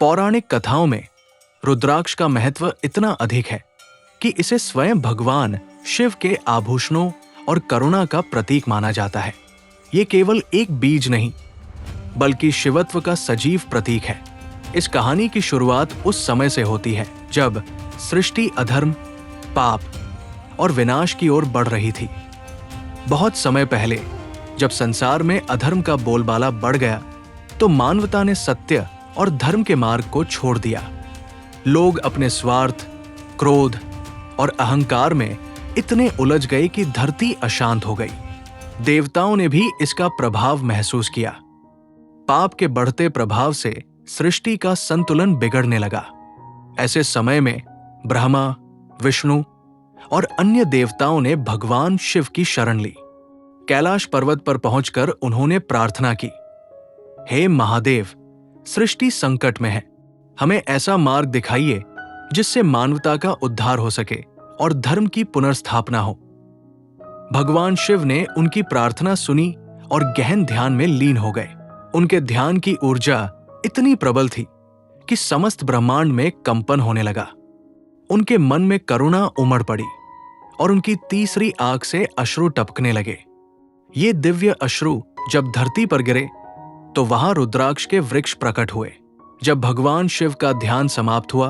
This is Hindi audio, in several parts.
पौराणिक कथाओं में रुद्राक्ष का महत्व इतना अधिक है कि इसे स्वयं भगवान शिव के आभूषणों और करुणा का प्रतीक माना जाता है। ये केवल एक बीज नहीं, बल्कि शिवत्व का सजीव प्रतीक है। इस कहानी की शुरुआत उस समय से होती है जब सृष्टि अधर्म, पाप और विनाश की ओर बढ़ रही थी। बहुत समय पहले जब संसार में अधर्म का बोलबाला बढ़ गया, तो मानवता ने सत्य और धर्म के मार्ग को छोड़ दिया। लोग अपने स्वार्थ, क्रोध और अहंकार में इतने उलझ गए कि धरती अशांत हो गई। देवताओं ने भी इसका प्रभाव महसूस किया। पाप के बढ़ते प्रभाव से सृष्टि का संतुलन बिगड़ने लगा। ऐसे समय में ब्रह्मा, विष्णु और अन्य देवताओं ने भगवान शिव की शरण ली। कैलाश पर्वत पर पहुंचकर उन्होंने प्रार्थना की, हे महादेव, सृष्टि संकट में है, हमें ऐसा मार्ग दिखाइए जिससे मानवता का उद्धार हो सके और धर्म की पुनर्स्थापना हो। भगवान शिव ने उनकी प्रार्थना सुनी और गहन ध्यान में लीन हो गए। उनके ध्यान की ऊर्जा इतनी प्रबल थी कि समस्त ब्रह्मांड में कंपन होने लगा। उनके मन में करुणा उमड़ पड़ी और उनकी तीसरी आंख से अश्रु टपकने लगे। ये दिव्य अश्रु जब धरती पर गिरे तो वहां रुद्राक्ष के वृक्ष प्रकट हुए। जब भगवान शिव का ध्यान समाप्त हुआ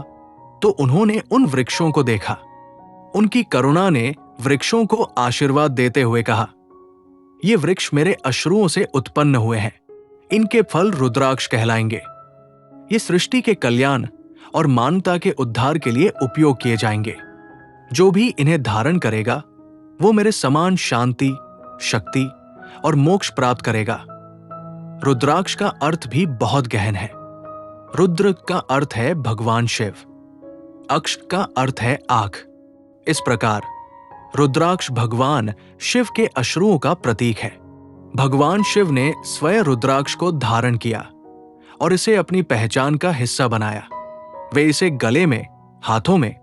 तो उन्होंने उन वृक्षों को देखा। उनकी करुणा ने वृक्षों को आशीर्वाद देते हुए कहा, ये वृक्ष मेरे अश्रुओं से उत्पन्न हुए हैं, इनके फल रुद्राक्ष कहलाएंगे। ये सृष्टि के कल्याण और मानवता के उद्धार के लिए उपयोग किए जाएंगे। जो भी इन्हें धारण करेगा वो मेरे समान शांति, शक्ति और मोक्ष प्राप्त करेगा। रुद्राक्ष का अर्थ भी बहुत गहन है। रुद्र का अर्थ है भगवान शिव, अक्ष का अर्थ है आंख। इस प्रकार रुद्राक्ष भगवान शिव के अश्रुओं का प्रतीक है। भगवान शिव ने स्वयं रुद्राक्ष को धारण किया और इसे अपनी पहचान का हिस्सा बनाया। वे इसे गले में, हाथों में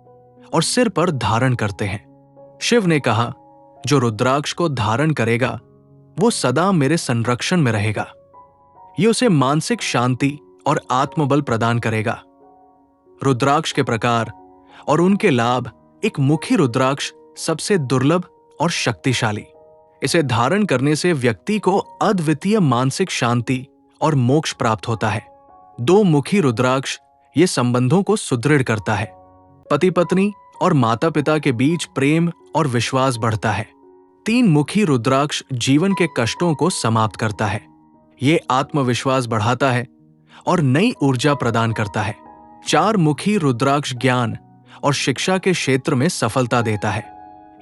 और सिर पर धारण करते हैं। शिव ने कहा, जो रुद्राक्ष को धारण करेगा वो सदा मेरे संरक्षण में रहेगा। ये उसे मानसिक शांति और आत्मबल प्रदान करेगा। रुद्राक्ष के प्रकार और उनके लाभ। एक मुखी रुद्राक्ष सबसे दुर्लभ और शक्तिशाली। इसे धारण करने से व्यक्ति को अद्वितीय मानसिक शांति और मोक्ष प्राप्त होता है। दो मुखी रुद्राक्ष ये संबंधों को सुदृढ़ करता है। पति पत्नी और माता पिता के बीच प्रेम और विश्वास बढ़ता है। तीन मुखी रुद्राक्ष जीवन के कष्टों को समाप्त करता है। ये आत्मविश्वास बढ़ाता है और नई ऊर्जा प्रदान करता है। चार मुखी रुद्राक्ष ज्ञान और शिक्षा के क्षेत्र में सफलता देता है।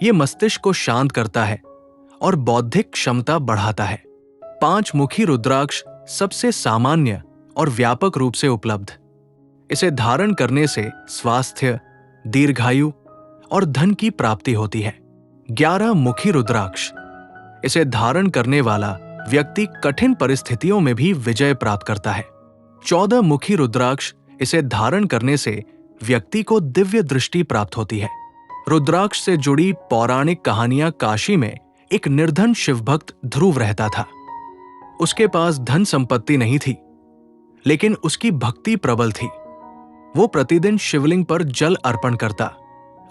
ये मस्तिष्क को शांत करता है और बौद्धिक क्षमता बढ़ाता है। पांच मुखी रुद्राक्ष सबसे सामान्य और व्यापक रूप से उपलब्ध। इसे धारण करने से स्वास्थ्य, दीर्घायु और धन की प्राप्ति होती है। 11 मुखी रुद्राक्ष। इसे धारण करने वाला व्यक्ति कठिन परिस्थितियों में भी विजय प्राप्त करता है। 14 मुखी रुद्राक्ष। इसे धारण करने से व्यक्ति को दिव्य दृष्टि प्राप्त होती है। रुद्राक्ष से जुड़ी पौराणिक कहानियां। काशी में एक निर्धन शिवभक्त ध्रुव रहता था। उसके पास धन संपत्ति नहीं थी, लेकिन उसकी भक्ति प्रबल थी। वो प्रतिदिन शिवलिंग पर जल अर्पण करता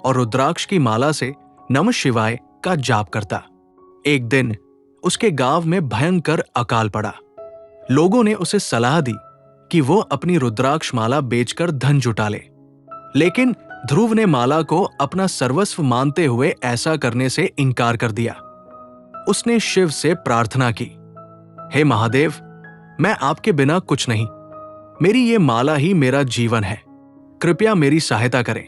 और रुद्राक्ष की माला से नमः शिवाय का जाप करता। एक दिन उसके गांव में भयंकर अकाल पड़ा। लोगों ने उसे सलाह दी कि वो अपनी रुद्राक्ष माला बेचकर धन जुटा ले, लेकिन ध्रुव ने माला को अपना सर्वस्व मानते हुए ऐसा करने से इनकार कर दिया। उसने शिव से प्रार्थना की, हे महादेव, मैं आपके बिना कुछ नहीं, मेरी ये माला ही मेरा जीवन है, कृपया मेरी सहायता करें।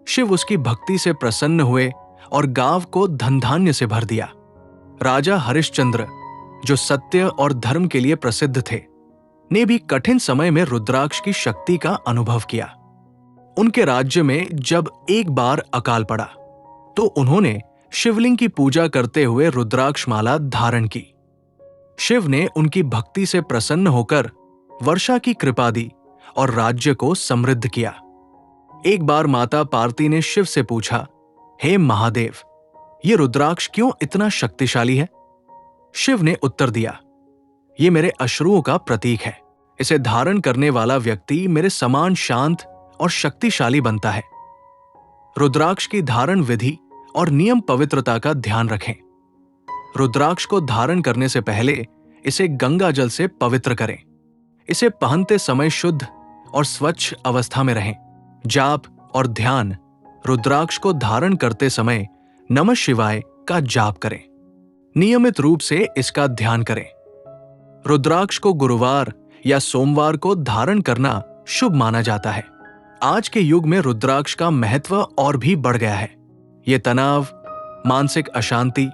शिव उसकी भक्ति से प्रसन्न हुए और गांव को धन धान्य से भर दिया। राजा हरिश्चंद्र, जो सत्य और धर्म के लिए प्रसिद्ध थे, ने भी कठिन समय में रुद्राक्ष की शक्ति का अनुभव किया। उनके राज्य में जब एक बार अकाल पड़ा तो उन्होंने शिवलिंग की पूजा करते हुए रुद्राक्ष माला धारण की। शिव ने उनकी भक्ति से प्रसन्न होकर वर्षा की कृपा दी और राज्य को समृद्ध किया। एक बार माता पार्वती ने शिव से पूछा, हे महादेव, ये रुद्राक्ष क्यों इतना शक्तिशाली है? शिव ने उत्तर दिया, ये मेरे अश्रुओं का प्रतीक है, इसे धारण करने वाला व्यक्ति मेरे समान शांत और शक्तिशाली बनता है। रुद्राक्ष की धारण विधि और नियम पवित्रता का ध्यान रखें। रुद्राक्ष को धारण करने से पहले इसे गंगा जल से पवित्र करें। इसे पहनते समय शुद्ध और स्वच्छ अवस्था में रहें। जाप और ध्यान। रुद्राक्ष को धारण करते समय नमः शिवाय का जाप करें। नियमित रूप से इसका ध्यान करें। रुद्राक्ष को गुरुवार या सोमवार को धारण करना शुभ माना जाता है। आज के युग में रुद्राक्ष का महत्व और भी बढ़ गया है। ये तनाव, मानसिक अशांति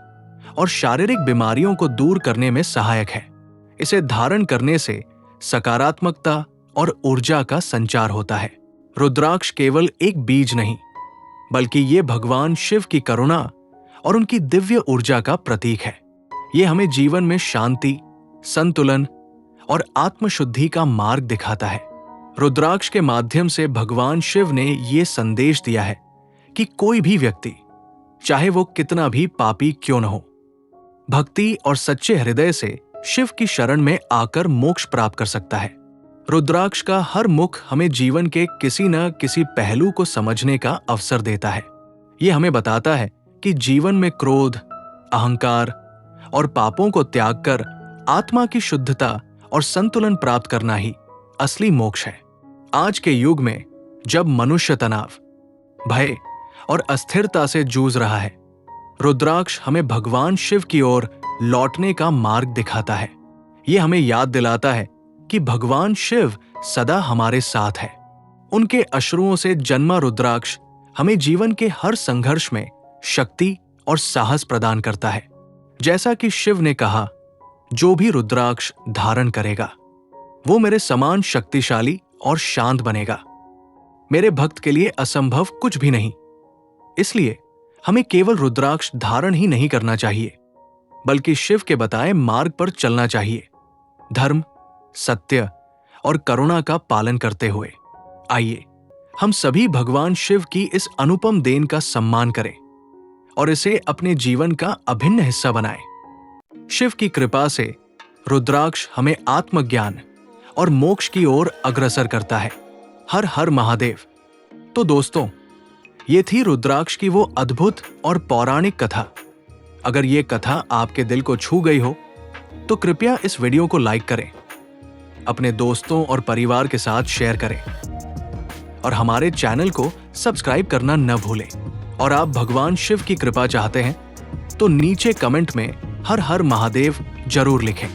और शारीरिक बीमारियों को दूर करने में सहायक है। इसे धारण करने से सकारात्मकता और ऊर्जा का संचार होता है। रुद्राक्ष केवल एक बीज नहीं, बल्कि ये भगवान शिव की करुणा और उनकी दिव्य ऊर्जा का प्रतीक है। ये हमें जीवन में शांति, संतुलन और आत्मशुद्धि का मार्ग दिखाता है। रुद्राक्ष के माध्यम से भगवान शिव ने ये संदेश दिया है कि कोई भी व्यक्ति, चाहे वो कितना भी पापी क्यों न हो, भक्ति और सच्चे हृदय से शिव की शरण में आकर मोक्ष प्राप्त कर सकता है। रुद्राक्ष का हर मुख हमें जीवन के किसी न किसी पहलू को समझने का अवसर देता है। ये हमें बताता है कि जीवन में क्रोध, अहंकार और पापों को त्याग कर आत्मा की शुद्धता और संतुलन प्राप्त करना ही असली मोक्ष है। आज के युग में जब मनुष्य तनाव, भय और अस्थिरता से जूझ रहा है, रुद्राक्ष हमें भगवान शिव की ओर लौटने का मार्ग दिखाता है। ये हमें याद दिलाता है कि भगवान शिव सदा हमारे साथ है। उनके अश्रुओं से जन्मा रुद्राक्ष हमें जीवन के हर संघर्ष में शक्ति और साहस प्रदान करता है। जैसा कि शिव ने कहा, जो भी रुद्राक्ष धारण करेगा वो मेरे समान शक्तिशाली और शांत बनेगा। मेरे भक्त के लिए असंभव कुछ भी नहीं। इसलिए हमें केवल रुद्राक्ष धारण ही नहीं करना चाहिए, बल्कि शिव के बताए मार्ग पर चलना चाहिए, धर्म, सत्य और करुणा का पालन करते हुए। आइए हम सभी भगवान शिव की इस अनुपम देन का सम्मान करें और इसे अपने जीवन का अभिन्न हिस्सा बनाएं। शिव की कृपा से रुद्राक्ष हमें आत्मज्ञान और मोक्ष की ओर अग्रसर करता है। हर हर महादेव। तो दोस्तों, ये थी रुद्राक्ष की वो अद्भुत और पौराणिक कथा। अगर ये कथा आपके दिल को छू गई हो तो कृपया इस वीडियो को लाइक करें, अपने दोस्तों और परिवार के साथ शेयर करें और हमारे चैनल को सब्सक्राइब करना न भूलें। और आप भगवान शिव की कृपा चाहते हैं तो नीचे कमेंट में हर हर महादेव जरूर लिखें।